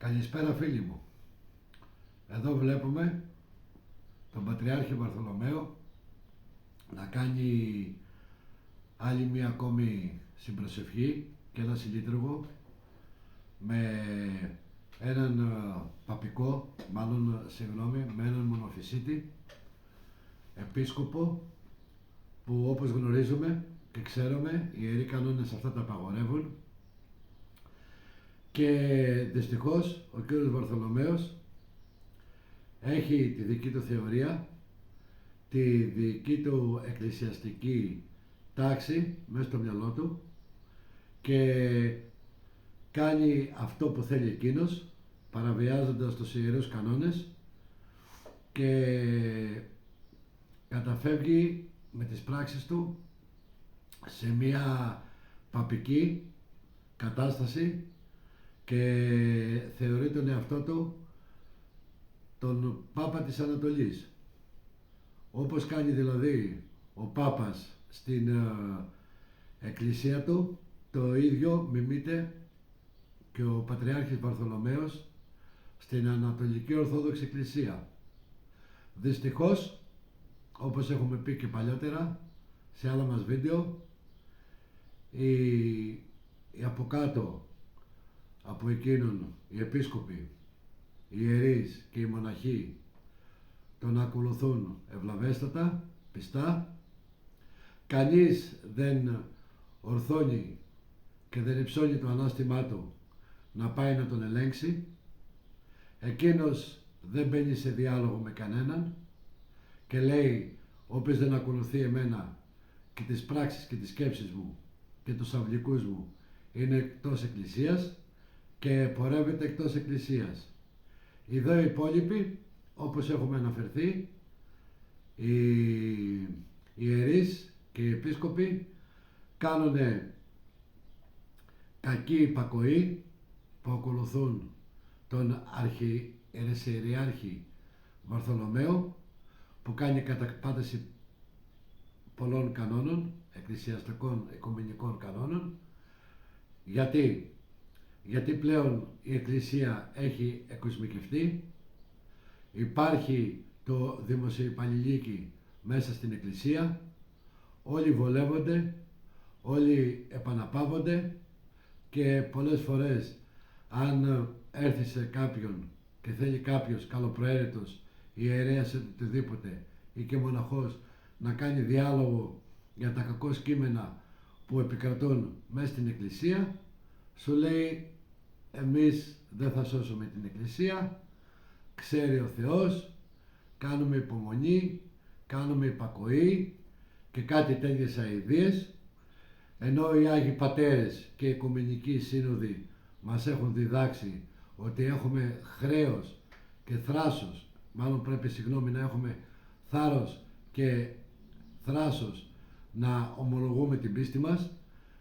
Καλησπέρα φίλοι μου. Εδώ βλέπουμε τον Πατριάρχη Βαρθολομαίο να κάνει άλλη μία ακόμη συμπροσευχή και ένα συλλήτουργο με έναν παπικό, με έναν μονοφυσίτη επίσκοπο που, όπως γνωρίζουμε και ξέρουμε, οι ιεροί κανόνες αυτά τα απαγορεύουν, και δυστυχώς ο κύριος Βαρθολομαίος έχει τη δική του θεωρία, τη δική του εκκλησιαστική τάξη μέσα στο μυαλό του και κάνει αυτό που θέλει εκείνος, παραβιάζοντας τους ιερούς κανόνες, και καταφεύγει με τις πράξεις του σε μια παπική κατάσταση και θεωρεί τον εαυτό του τον Πάπα της Ανατολής. Όπως κάνει δηλαδή ο Πάπας στην εκκλησία του, το ίδιο μιμείται και ο Πατριάρχης Βαρθολομαίος στην Ανατολική Ορθόδοξη Εκκλησία. Δυστυχώς, όπως έχουμε πει και παλιότερα σε άλλα μας βίντεο, οι από κάτω από εκείνον οι επίσκοποι, οι ιερείς και οι μοναχοί τον ακολουθούν ευλαβέστατα, πιστά. Κανείς δεν ορθώνει και δεν υψώνει το ανάστημά του να πάει να τον ελέγξει. Εκείνος δεν μπαίνει σε διάλογο με κανέναν και λέει: όποιος δεν ακολουθεί εμένα και τις πράξεις και τις σκέψεις μου και τους αυλικούς μου είναι εκτός εκκλησίας και πορεύεται εκτός εκκλησίας. Οι δε υπόλοιποι, όπως έχουμε αναφερθεί, οι ιερείς και οι επίσκοποι κάνουν κακή υπακοή που ακολουθούν τον Ερεσιαριάρχη Βαρθολομαίο, που κάνει καταπάτηση πολλών κανόνων, εκκλησιαστικών οικουμενικών κανόνων. Γιατί πλέον η Εκκλησία έχει εκοσμικευτεί, υπάρχει το δημοσιοϊπαλληλίκι μέσα στην Εκκλησία, όλοι βολεύονται, όλοι επαναπαύονται και πολλές φορές αν έρθει σε κάποιον και θέλει κάποιος καλοπροαίρετος, ιερέας ή οτιδήποτε ή και μοναχός, να κάνει διάλογο για τα κακώς κείμενα που επικρατούν μέσα στην Εκκλησία, σου λέει: εμείς δεν θα σώσουμε την Εκκλησία, ξέρει ο Θεός, κάνουμε υπομονή, κάνουμε υπακοή και κάτι τέτοιες αηδίες, ενώ οι Άγιοι Πατέρες και οι Οικουμενικοί Σύνοδοι μας έχουν διδάξει ότι έχουμε χρέος και θράσος, μάλλον πρέπει να έχουμε θάρρος και θράσος να ομολογούμε την πίστη μας,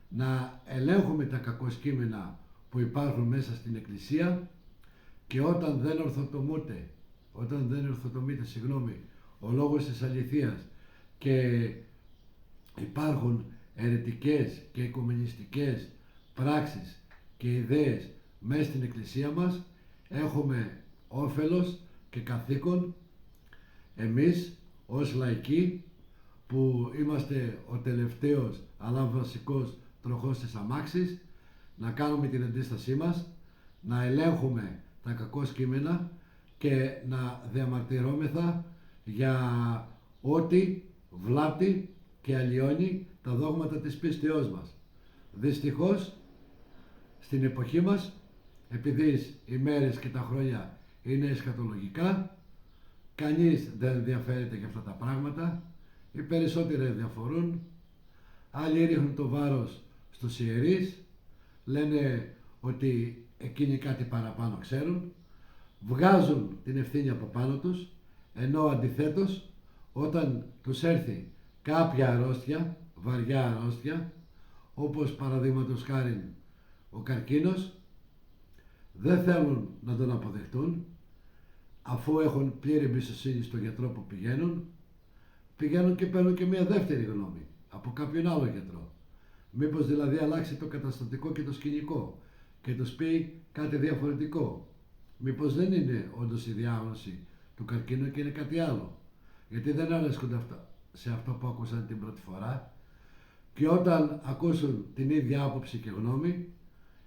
να ελέγχουμε τα κακώς κείμενα που υπάρχουν μέσα στην Εκκλησία, και όταν δεν ορθοτομείται ο λόγος της αληθείας και υπάρχουν αιρετικές και οικουμενιστικές πράξεις και ιδέες μέσα στην Εκκλησία μας, έχουμε όφελος και καθήκον εμείς ως λαϊκοί, που είμαστε ο τελευταίος αλλά βασικός τροχός της αμάξης, να κάνουμε την αντίστασή μας, να ελέγχουμε τα κακώς κείμενα και να διαμαρτυρόμεθα για ό,τι βλάπτει και αλλοιώνει τα δόγματα της πίστεώς μας. Δυστυχώς στην εποχή μας, επειδή οι μέρες και τα χρόνια είναι εσχατολογικά, κανείς δεν ενδιαφέρεται για αυτά τα πράγματα. Οι περισσότεροι διαφορούν, άλλοι ρίχνουν το βάρος στους ιερείς, λένε ότι εκείνοι κάτι παραπάνω ξέρουν, βγάζουν την ευθύνη από πάνω τους, ενώ αντιθέτως όταν τους έρθει κάποια αρρώστια, βαριά αρρώστια, όπως παραδείγματος χάριν ο καρκίνος, δεν θέλουν να τον αποδεχτούν, αφού έχουν πλήρη εμπιστοσύνη στον γιατρό που πηγαίνουν και παίρνουν και μια δεύτερη γνώμη από κάποιον άλλο γιατρό. Μήπως δηλαδή αλλάξει το καταστατικό και το σκηνικό και τους πει κάτι διαφορετικό. Μήπως δεν είναι όντως η διάγνωση του καρκίνου και είναι κάτι άλλο? Γιατί δεν αρέσκονται σε αυτό που άκουσαν την πρώτη φορά, και όταν ακούσουν την ίδια άποψη και γνώμη,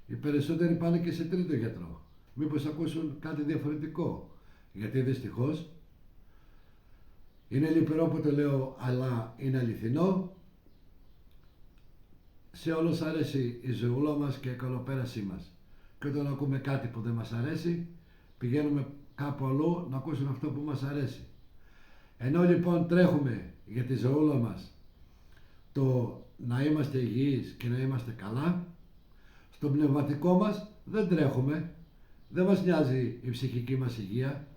οι περισσότεροι πάνε και σε τρίτο γιατρό. Μήπως ακούσουν κάτι διαφορετικό? Γιατί δυστυχώς, είναι λυπηρό που το λέω, αλλά είναι αληθινό, σε όλους αρέσει η ζωούλα μας και η καλοπέρασή μας. Και όταν ακούμε κάτι που δεν μας αρέσει, πηγαίνουμε κάπου αλλού να ακούσουμε αυτό που μας αρέσει. Ενώ λοιπόν τρέχουμε για τη ζωούλα μας το να είμαστε υγιείς και να είμαστε καλά, στο πνευματικό μας δεν τρέχουμε. Δεν μας νοιάζει η ψυχική μας υγεία,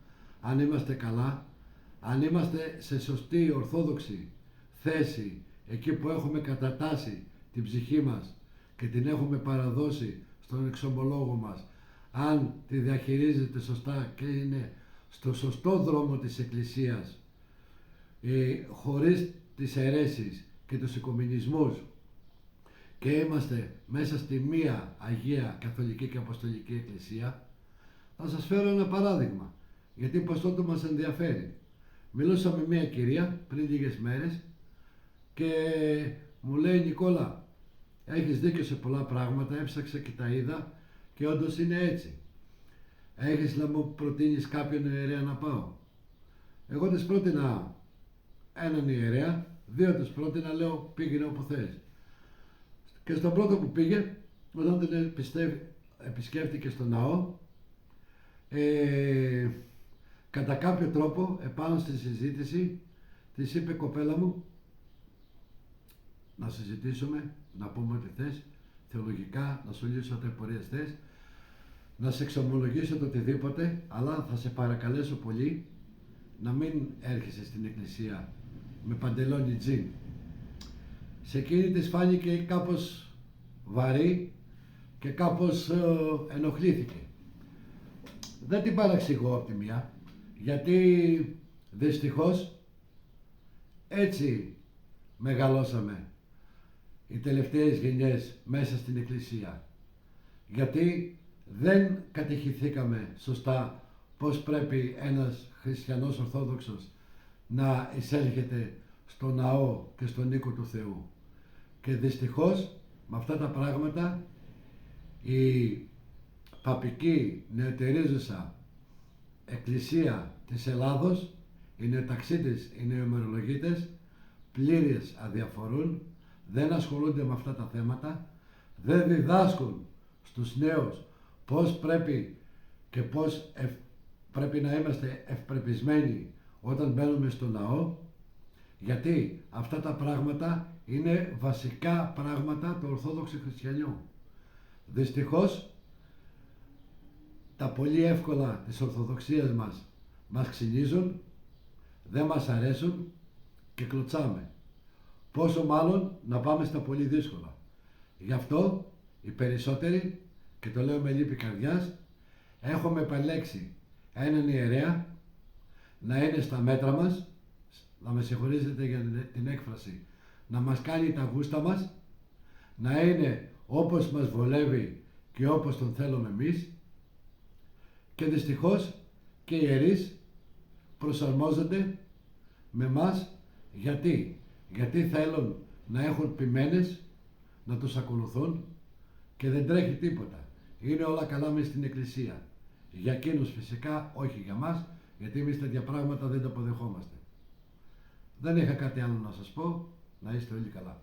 αν είμαστε καλά, αν είμαστε σε σωστή ορθόδοξη θέση, εκεί που έχουμε κατατάσει την ψυχή μας και την έχουμε παραδώσει στον εξομολόγο μας, αν τη διαχειρίζεται σωστά και είναι στο σωστό δρόμο της Εκκλησίας, χωρίς τις αιρέσεις και τους οικουμενισμούς, και είμαστε μέσα στη μία Αγία Καθολική και Αποστολική Εκκλησία. Θα σας φέρω ένα παράδειγμα, γιατί πως τότε μας ενδιαφέρει. Μιλούσα με μία κυρία πριν λίγες μέρες και μου λέει, Νικόλα, έχεις δίκιο σε πολλά πράγματα, έψαξα και τα είδα και όντως είναι έτσι. Έχεις να μου προτείνεις κάποιον ιερέα να πάω? Εγώ της πρότεινα έναν ιερέα, δύο της πρότεινα, λέω πήγαινε όπου θες. Και στον πρώτο που πήγε, όταν την επισκέφτηκε στο ναό, κατά κάποιο τρόπο επάνω στη συζήτηση της είπε, κοπέλα μου, να συζητήσουμε, να πούμε ό,τι θες, θεολογικά, να σου λύσω ό,τι απορίες θες, να σε εξομολογήσω το οτιδήποτε, αλλά θα σε παρακαλέσω πολύ να μην έρχεσαι στην εκκλησία με παντελόνι τζιν. Σε εκείνη της φάνηκε κάπως βαρύ και κάπως ενοχλήθηκε. Δεν την παραξηγώ από τη μία, γιατί δυστυχώς έτσι μεγαλώσαμε οι τελευταίες γενιές μέσα στην Εκκλησία. Γιατί δεν κατηχηθήκαμε σωστά πώς πρέπει ένας χριστιανός Ορθόδοξος να εισέλχεται στο ναό και στον οίκο του Θεού. Και δυστυχώς με αυτά τα πράγματα η παπική νεοτερίζουσα Εκκλησία της Ελλάδος, οι νεοταξίτες, οι νεομερολογίτες, πλήρες αδιαφορούν, δεν ασχολούνται με αυτά τα θέματα, δεν διδάσκουν στους νέους πώς πρέπει και πώς πρέπει να είμαστε ευπρεπισμένοι όταν μπαίνουμε στο ναό, γιατί αυτά τα πράγματα είναι βασικά πράγματα του Ορθόδοξου Χριστιανιού. Δυστυχώς τα πολύ εύκολα της Ορθοδοξίας μας ξυνίζουν, δεν μας αρέσουν και κλωτσάμε. Πόσο μάλλον να πάμε στα πολύ δύσκολα. Γι' αυτό οι περισσότεροι, και το λέω με λύπη καρδιάς, έχουμε επιλέξει έναν ιερέα να είναι στα μέτρα μας, να με συγχωρήσετε για την έκφραση, να μας κάνει τα γούστα μας, να είναι όπως μας βολεύει και όπως τον θέλουμε εμείς, και δυστυχώς και οι ιερείς προσαρμόζονται με μας. Γιατί θέλουν να έχουν ποιμένες να τους ακολουθούν και δεν τρέχει τίποτα. Είναι όλα καλά μες στην Εκκλησία. Για εκείνους φυσικά, όχι για μας, γιατί εμείς τέτοια πράγματα δεν τα αποδεχόμαστε. Δεν είχα κάτι άλλο να σας πω. Να είστε όλοι καλά.